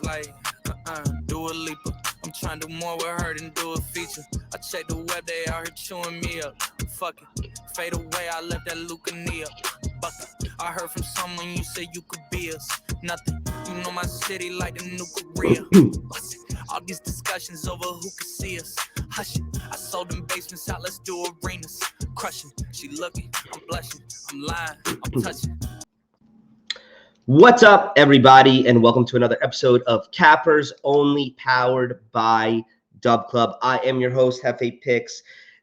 like do a leaper. I'm trying to do more with her than do a feature. I check the web, they out here chewing me up. Fuck it, fade away, I left that Lucania bucket. I heard from someone you said you could be us. Nothing, you know my city like the new Korea. All these discussions over who could see us. Hush it, I sold them basements out, let's do arenas. Crushing, she looking, I'm blushing, I'm lying, I'm touching. What's up, everybody, and welcome to another episode of Cappers Only, powered by DubClub. I am your host, Hefe Picks.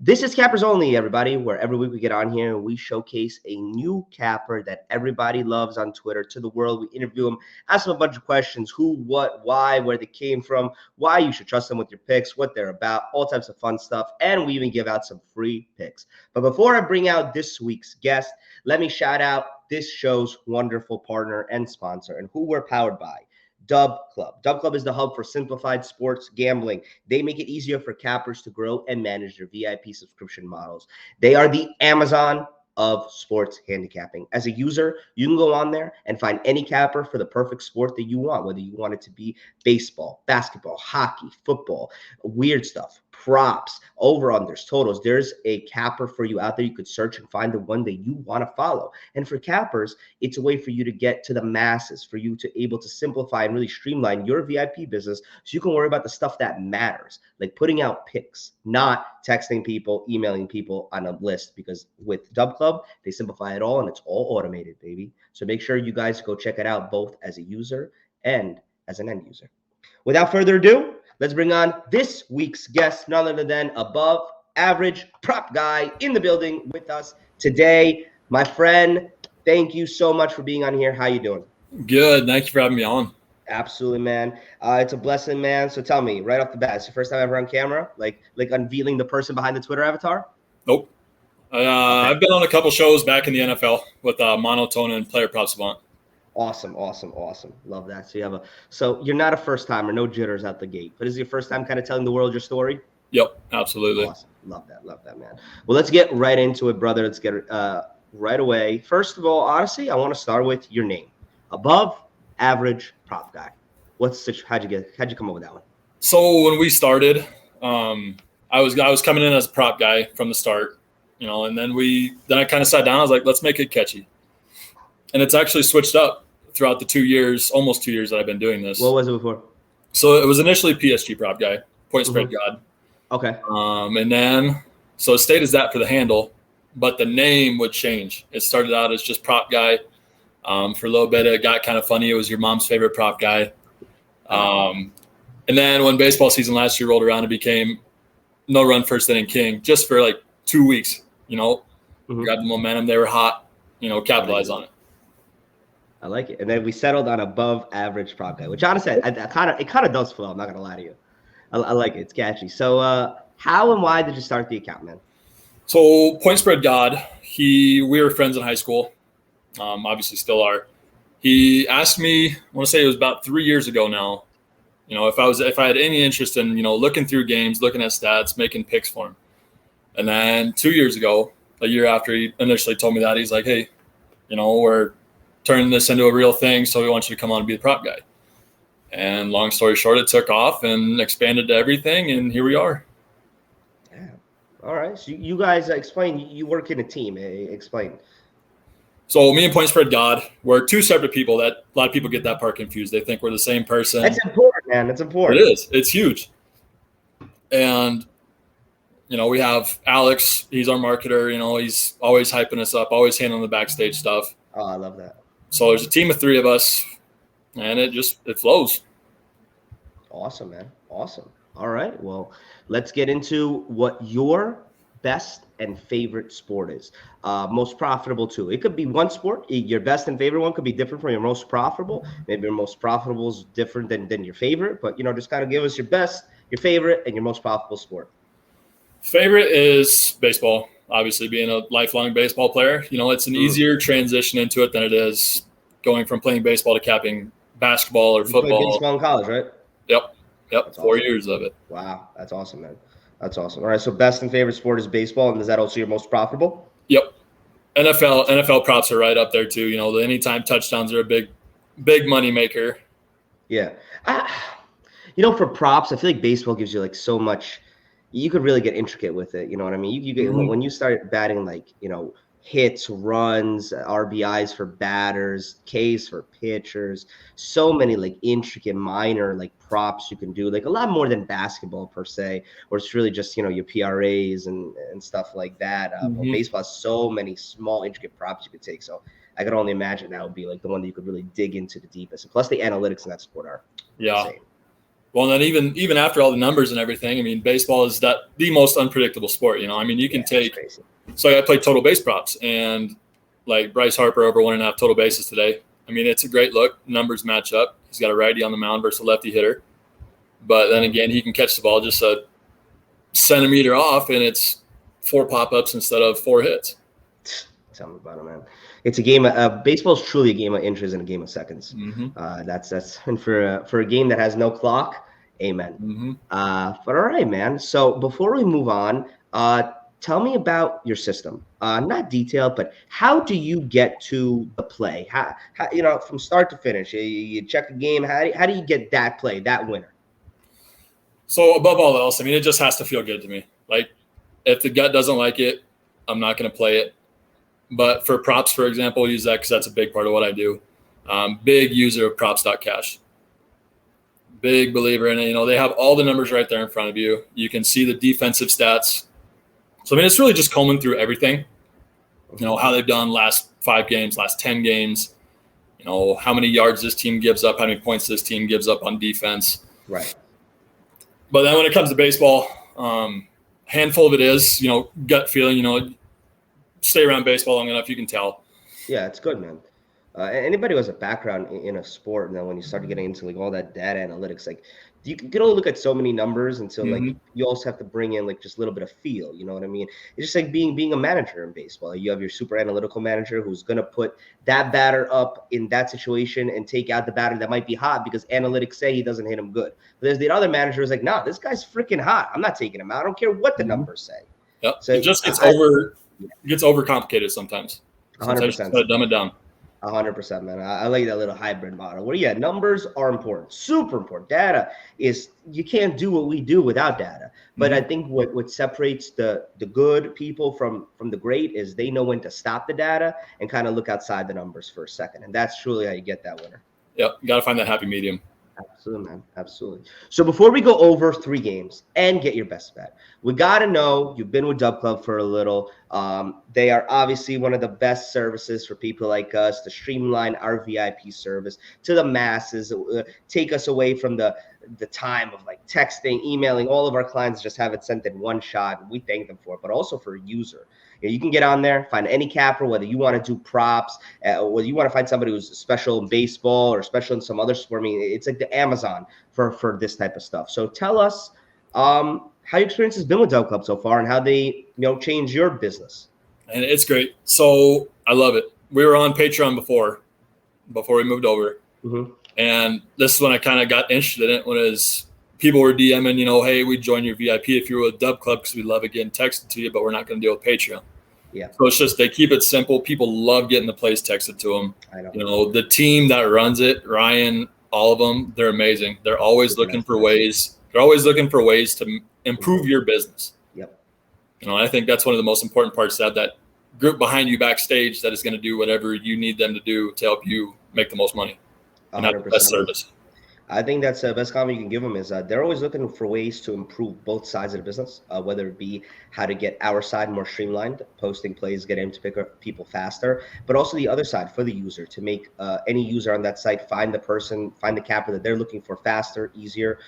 This is Cappers Only, everybody, where every week we get on here and we showcase a new capper that everybody loves on Twitter to the world. We interview them, ask them a bunch of questions: who, what, why, where they came from, why you should trust them with your picks, what they're about, all types of fun stuff, and we even give out some free picks. But before I bring out this week's guest, let me shout out this show's wonderful partner and sponsor, and who we're powered by. DubClub. DubClub is the hub for simplified sports gambling. They make it easier for cappers to grow and manage their VIP subscription models. They are the Amazon of sports handicapping. As a user, you can go on there and find any capper for the perfect sport that you want, whether you want it to be baseball, basketball, hockey, football, weird stuff, props, over-unders, totals. There's a capper for you out there. You could search and find the one that you want to follow. And for cappers, it's a way for you to get to the masses, for you to able to simplify and really streamline your VIP business so you can worry about the stuff that matters, like putting out picks, not texting people, emailing people on a list, because with DubClub, they simplify it all and it's all automated, baby. So make sure you guys go check it out both as a user and as an end user. Without further ado, let's bring on this week's guest, none other than Above Average Prop Guy in the building with us today. My friend, thank you so much for being on here. How you doing? Good. Thank you for having me on. Absolutely, man. It's a blessing, man. So tell me, right off the bat, it's your first time ever on camera, like unveiling the person behind the Twitter avatar? Nope. I've been on a couple shows back in the NFL with Monotone and Player Prop Savant. Awesome. Love that. So you're not a first timer, no jitters out the gate, but is it your first time kind of telling the world your story? Yep, absolutely. Awesome. Love that, man. Well, let's get right into it, brother. Let's get right away. First of all, honestly, I want to start with your name, Above Average Prop Guy. How'd you come up with that one? So when we started, I was coming in as a prop guy from the start, and then I kind of sat down. I was like, let's make it catchy. And it's actually switched up throughout the almost 2 years that I've been doing this. What was it before? So it was initially PSG Prop Guy, Point Spread God. Okay. And then, so it stayed as that for the handle, but the name would change. It started out as just Prop Guy. For a little bit, it got kind of funny. It was your mom's favorite prop guy. And then when baseball season last year rolled around, it became No Run First Inning King, just for like 2 weeks, Grabbed the momentum. They were hot, capitalize on it. I like it. And then we settled on Above Average Prop Guy, which honestly, it kind of does flow. I'm not going to lie to you. I like it. It's catchy. So how and why did you start the account, man? So Point Spread God, we were friends in high school. Obviously still are. He asked me, I want to say it was about 3 years ago now, if I had any interest in, looking through games, looking at stats, making picks for him. And then 2 years ago, a year after he initially told me that, he's like, hey, we're turning this into a real thing, so we want you to come on and be the prop guy. And long story short, it took off and expanded to everything, and here we are. Yeah. All right. So you guys explain, you work in a team. Explain. So me and Point Spread God, we're two separate people. That a lot of people get that part confused. They think we're the same person. That's important, man. That's important. It is. It's huge. And, we have Alex. He's our marketer. He's always hyping us up, always handling the backstage stuff. Oh, I love that. So there's a team of three of us, and it flows. Awesome, man. Awesome. All right. Well, let's get into what your best and favorite sport is. Most profitable too. It could be one sport. Your best and favorite one could be different from your most profitable. Maybe your most profitable is different than your favorite, but just kind of give us your best, your favorite, and your most profitable sport. Favorite is baseball. Obviously, being a lifelong baseball player, it's an easier transition into it than it is going from playing baseball to capping basketball or football. You played baseball in college, right? Yep. That's 4 awesome. years of it. Wow, that's awesome, man. That's awesome. All right, so best and favorite sport is baseball, and is that also your most profitable? Yep. NFL props are right up there too. The anytime touchdowns are a big money maker. Yeah. For props, I feel like baseball gives you like so much. You could really get intricate with it. You know what I mean? You get when you start batting like hits, runs, RBIs for batters, Ks for pitchers. So many like intricate minor like props you can do. Like a lot more than basketball per se, where it's really just your PRAs and stuff like that. Well, baseball has so many small intricate props you could take. So I could only imagine that would be like the one that you could really dig into the deepest. And plus, the analytics in that sport are insane. Well, and then even after all the numbers and everything, I mean, baseball is the most unpredictable sport. I mean, you can take. So I played total base props, and like Bryce Harper over 1.5 total bases today. I mean, it's a great look. Numbers match up. He's got a righty on the mound versus a lefty hitter, but then again, he can catch the ball just a centimeter off, and it's 4 pop-ups instead of 4 hits. Tell me about it, man. It's a game. Baseball is truly a game of inches and a game of seconds. That's and for a game that has no clock, amen. But all right, man. So before we move on, tell me about your system. Not detailed, but how do you get to the play? How from start to finish? You check a game. How do you get that play, that winner? So above all else, I mean, it just has to feel good to me. Like if the gut doesn't like it, I'm not going to play it. But for props, for example, use that because that's a big part of what I do. Big user of props.cash. Big believer in it. They have all the numbers right there in front of you. You can see the defensive stats. So, I mean, it's really just combing through everything. How they've done last 5 games, last 10 games. How many yards this team gives up, how many points this team gives up on defense. Right. But then when it comes to baseball, handful of it is, gut feeling, stay around baseball long enough, you can tell. Yeah, it's good, man. Anybody who has a background in a sport, and then when you start getting into like all that data analytics, like you can only look at so many numbers until like you also have to bring in like just a little bit of feel. You know what I mean? It's just like being a manager in baseball. You have your super analytical manager who's gonna put that batter up in that situation and take out the batter that might be hot because analytics say he doesn't hit him good. But there's the other manager who's like, nah, this guy's freaking hot. I'm not taking him out. I don't care what the numbers say. Yep. So it just gets overcomplicated sometimes. 100%. You just gotta dumb it down. 100%, man. I like that little hybrid model where, numbers are important, super important. Data is, you can't do what we do without data. But I think what separates the good people from the great is they know when to stop the data and kind of look outside the numbers for a second. And that's truly how you get that winner. Yep. You got to find that happy medium. Absolutely, man. Absolutely. So before we go over 3 games and get your best bet, we got to know you've been with DubClub for a little. They are obviously one of the best services for people like us to streamline our VIP service to the masses, take us away from the time of like texting, emailing. All of our clients just have it sent in one shot. We thank them for it, but also for a user. You can get on there, find any capper, whether you want to do props, whether you want to find somebody who's special in baseball or special in some other sport. I mean, it's like the Amazon for this type of stuff. So tell us how your experience has been with DubClub so far and how they change your business. And it's great. So I love it. We were on Patreon before we moved over. And this is when I kind of got interested in it, when people were DMing, hey, we join your VIP if you're with DubClub because we love it getting texted to you, but we're not going to deal with Patreon. Yeah. So it's just, they keep it simple. People love getting the plays texted to them. I know. The team that runs it, Ryan, all of them, they're amazing. They're always looking for ways. They're always looking for ways to improve your business. Yep. I think that's one of the most important parts, to have that group behind you backstage that is going to do whatever you need them to do to help you make the most money and have the best service. I think that's the best comment you can give them is they're always looking for ways to improve both sides of the business, whether it be how to get our side more streamlined, posting plays, get him to pick up people faster, but also the other side for the user to make any user on that site find the capper that they're looking for faster, easier,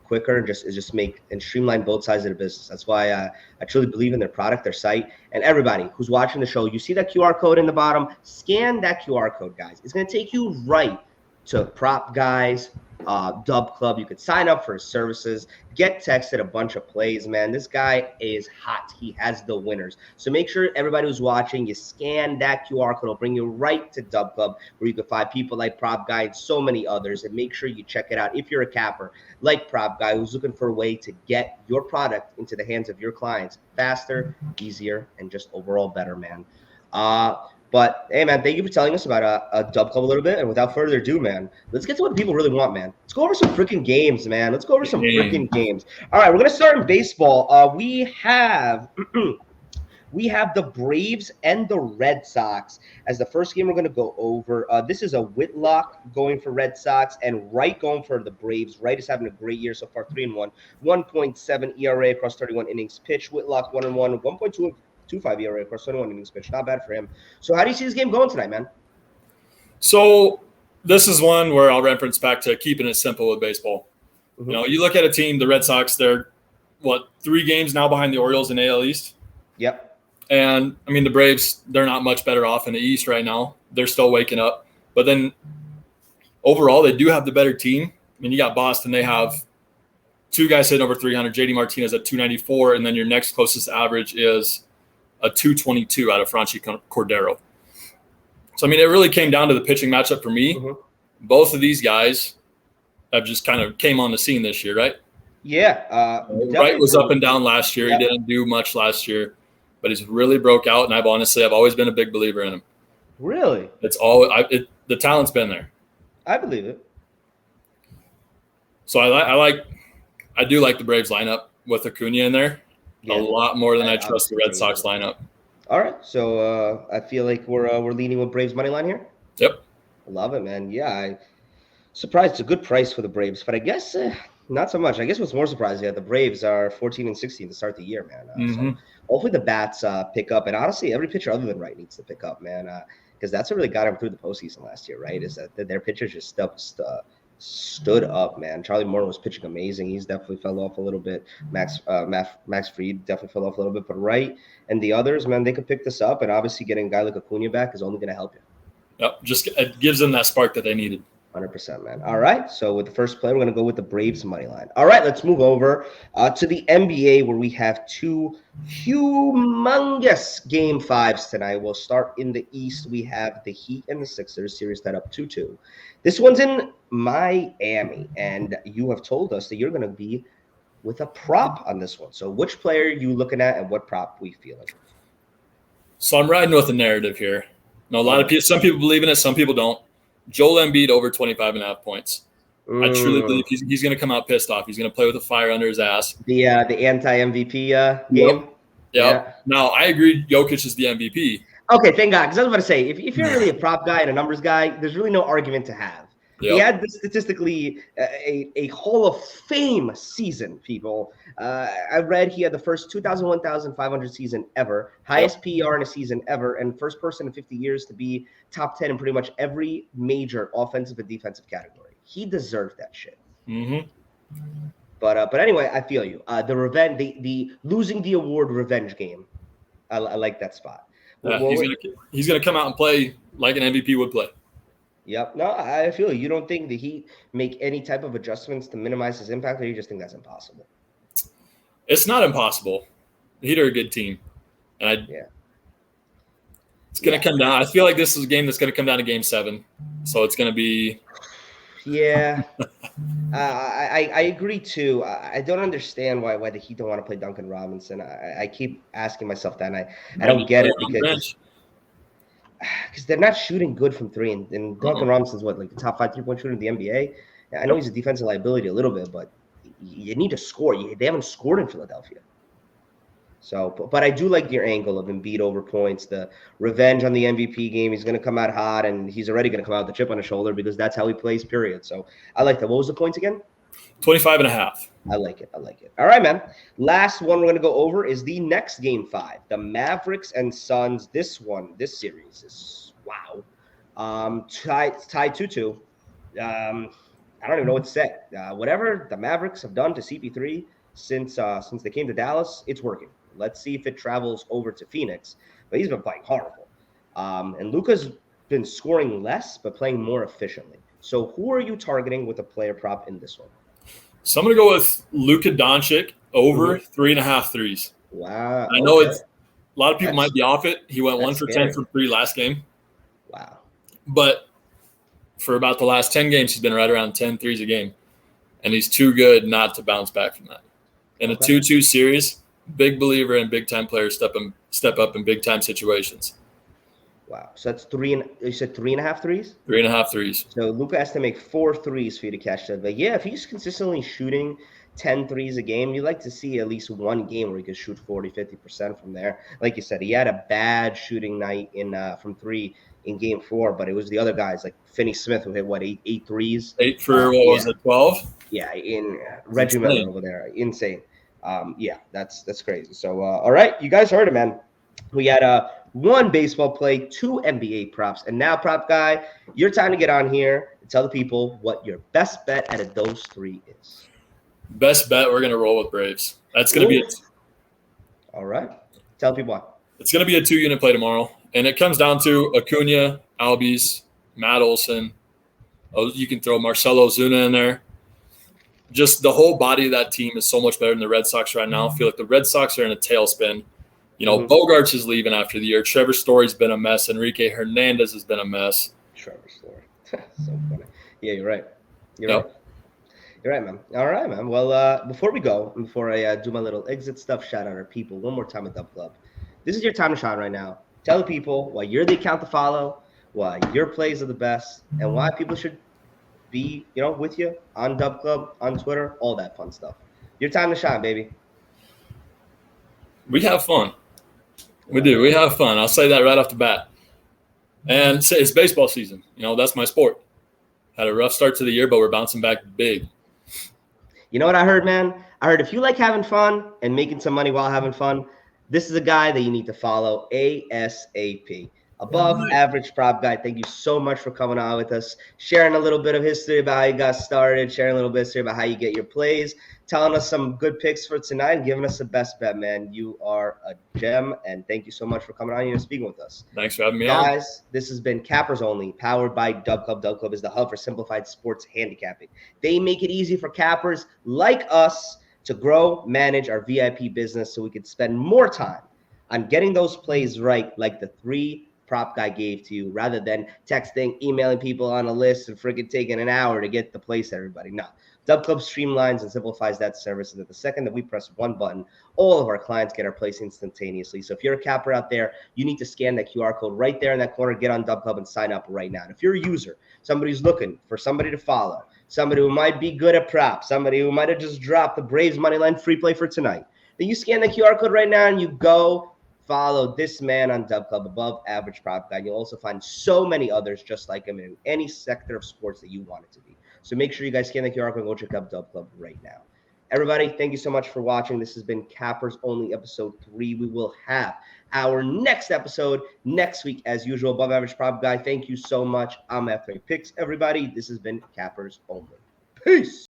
quicker, and just make and streamline both sides of the business. That's why I truly believe in their product, their site, and everybody who's watching the show. You see that QR code in the bottom? Scan that QR code, guys. It's going to take you right to Prop Guys, DubClub. You could sign up for his services, get texted a bunch of plays, man. This guy is hot. He has the winners. So make sure everybody who's watching, you scan that QR code. It'll bring you right to DubClub, where you can find people like Prop Guy and so many others. And make sure you check it out if you're a capper like Prop Guy who's looking for a way to get your product into the hands of your clients faster, easier, and just overall better, man. But hey, man, thank you for telling us about DubClub a little bit. And without further ado, man, let's get to what people really want, man. Let's go over some freaking games, man. Let's go over some freaking games. All right, we're gonna start in baseball. We have the Braves and the Red Sox as the first game we're going to go over. This is a Whitlock going for Red Sox and Wright going for the Braves. Wright is having a great year so far, 3-1, 1.7 ERA across 31 innings pitched. Whitlock 1-1, 1.25 ERA across 21 innings pitched. Not bad for him. So how do you see this game going tonight, man? So this is one where I'll reference back to keeping it simple with baseball. You know, you look at a team, the Red Sox, they're, 3 games now behind the Orioles in AL East? Yep. And, I mean, the Braves, they're not much better off in the East right now. They're still waking up. But then, overall, they do have the better team. I mean, you got Boston. They have 2 guys hitting over 300. JD Martinez at 294. And then your next closest average is a 222 out of Franchi Cordero. So, I mean, it really came down to the pitching matchup for me. Both of these guys have just kind of came on the scene this year, right? Yeah. Wright was up and down last year. Yep. He didn't do much last year. But he's really broke out, and I've always been a big believer in him. Really? The talent's been there. I believe it. So I do like the Braves lineup with Acuna in there a lot more than I trust the Red Sox lineup. All right, so I feel like we're leaning with Braves money line here. Yep. I love it, man. Yeah, I surprised. It's a good price for the Braves, but I guess not so much. I guess what's more surprising is the Braves are 14-16 to start the year, man. So hopefully the bats pick up, and honestly, every pitcher other than Wright needs to pick up, man, because that's what really got him through the postseason last year, right? Is that their pitchers just stood up, man. Charlie Morton was pitching amazing. He's definitely fell off a little bit. Max Fried definitely fell off a little bit, but Wright and the others, man, they could pick this up, and obviously getting a guy like Acuna back is only going to help you. Yep, just it gives them that spark that they needed. 100%, man. All right, so with the first play, we're going to go with the Braves money line. All right, let's move over to the NBA where we have 2 humongous Game 5s tonight. We'll start in the East. We have the Heat and the Sixers, series tied up 2-2. This one's in Miami, and you have told us that you're going to be with a prop on this one. So which player are you looking at and what prop we feeling? So I'm riding with the narrative here. Now, some people believe in it, some people don't. Joel Embiid over 25.5 points. I truly believe he's going to come out pissed off. He's going to play with a fire under his ass. The anti-MVP game? Yeah. Now, I agree Jokic is the MVP. Okay, thank God. Because I was about to say, if you're really a prop guy and a numbers guy, there's really no argument to have. Yep. He had statistically a Hall of Fame season, people. I read he had the first 1,500 season ever, highest PER in a season ever, and first person in 50 years to be top 10 in pretty much every major offensive and defensive category. He deserved that shit. But anyway, I feel you. The revenge, the losing the award revenge game. I like that spot. Yeah, he's gonna come out and play like an MVP would play. Yep. No, I feel you. You don't think the Heat make any type of adjustments to minimize his impact, or you just think that's impossible? It's not impossible. The Heat are a good team. And it's going to come down. I feel like this is a game that's going to come down to Game 7. So it's going to be – Yeah. I agree, too. I don't understand why the Heat don't want to play Duncan Robinson. I keep asking myself that, and I don't get it because – because they're not shooting good from 3, and Duncan Robinson's the top 5 3-point shooter in the NBA. I know he's a defensive liability a little bit, but you need to score. They haven't scored in Philadelphia. So, but I do like your angle of Embiid over points, the revenge on the MVP game. He's going to come out hot, and he's already going to come out with the chip on his shoulder because that's how he plays, period. So I like that. What was the points again? 25.5. I like it. All right, man. Last one we're going to go over is the next Game 5, the Mavericks and Suns. This series is, wow. Tied 2-2. I don't even know what to say. Whatever the Mavericks have done to CP3 since they came to Dallas, it's working. Let's see if it travels over to Phoenix. But he's been playing horrible. And Luka's been scoring less but playing more efficiently. So who are you targeting with a player prop in this one? So I'm going to go with Luka Doncic over 3.5 threes. Wow. I know it's a lot of people might be off it. He went 1 for 10 from 3 last game. Wow. But for about the last 10 games, he's been right around 10 threes a game. And he's too good not to bounce back from that. In a 2-2 series, big believer in big-time players step up in big-time situations. Wow. So that's you said 3.5 threes? 3.5 threes. So Luka has to make 4 threes for you to catch that. But yeah, if he's consistently shooting 10 threes a game, you'd like to see at least one game where he could shoot 40, 50% from there. Like you said, he had a bad shooting night from three in game 4, but it was the other guys like Finney Smith who hit eight threes. 8 for what was it, 12? Yeah, in Reggie Miller over there. Insane. Yeah, that's crazy. So all right, you guys heard it, man. We had one baseball play, 2 NBA props, and now, prop guy, your time to get on here and tell the people what your best bet out of those 3 is. Best bet, we're gonna roll with Braves. That's gonna be it. All right, tell people why. It's gonna be a 2-unit play tomorrow, and it comes down to Acuna, Albies, Matt Olson. Oh, you can throw Marcelo Ozuna in there. Just the whole body of that team is so much better than the Red Sox right now. I feel like the Red Sox are in a tailspin. You know, Bogarts is leaving after the year. Trevor Story's been a mess. Enrique Hernandez has been a mess. Trevor Story. So funny. Yeah, you're right. You're right, man. All right, man. Well, before I do my little exit stuff, shout out our people one more time at DubClub. This is your time to shine right now. Tell the people why you're the account to follow, why your plays are the best, and why people should be, with you on DubClub, on Twitter, all that fun stuff. Your time to shine, baby. We have fun. We do. We have fun. I'll say that right off the bat. And it's baseball season. That's my sport. Had a rough start to the year, but we're bouncing back big. You know what I heard, man? I heard if you like having fun and making some money while having fun, this is a guy that you need to follow ASAP. Above Average Prop Guy. Thank you so much for coming on with us, sharing a little bit of history about how you got started, sharing a little bit of history about how you get your plays, telling us some good picks for tonight, and giving us the best bet, man. You are a gem, and thank you so much for coming on here and speaking with us. Thanks for having me on. Guys, this has been Cappers Only, powered by DubClub. DubClub is the hub for simplified sports handicapping. They make it easy for cappers like us to grow, manage our VIP business so we could spend more time on getting those plays right, like the 3 prop guy gave to you, rather than texting, emailing people on a list and freaking taking an hour to get the place to everybody. No. DubClub streamlines and simplifies that service so that the second that we press one button, all of our clients get our place instantaneously. So if you're a capper out there, you need to scan that QR code right there in that corner, get on DubClub and sign up right now. And if you're a user, somebody who's looking for somebody to follow, somebody who might be good at props, somebody who might have just dropped the Braves moneyline free play for tonight, then you scan the QR code right now and you go follow this man on DubClub, Above Average Prop Guy. You'll also find so many others just like him in any sector of sports that you want it to be. So make sure you guys scan the QR code and go check out DubClub right now. Everybody, thank you so much for watching. This has been Cappers Only episode 3. We will have our next episode next week as usual. Above Average Prop Guy, thank you so much. I'm FA Picks. Everybody, this has been Cappers Only. Peace.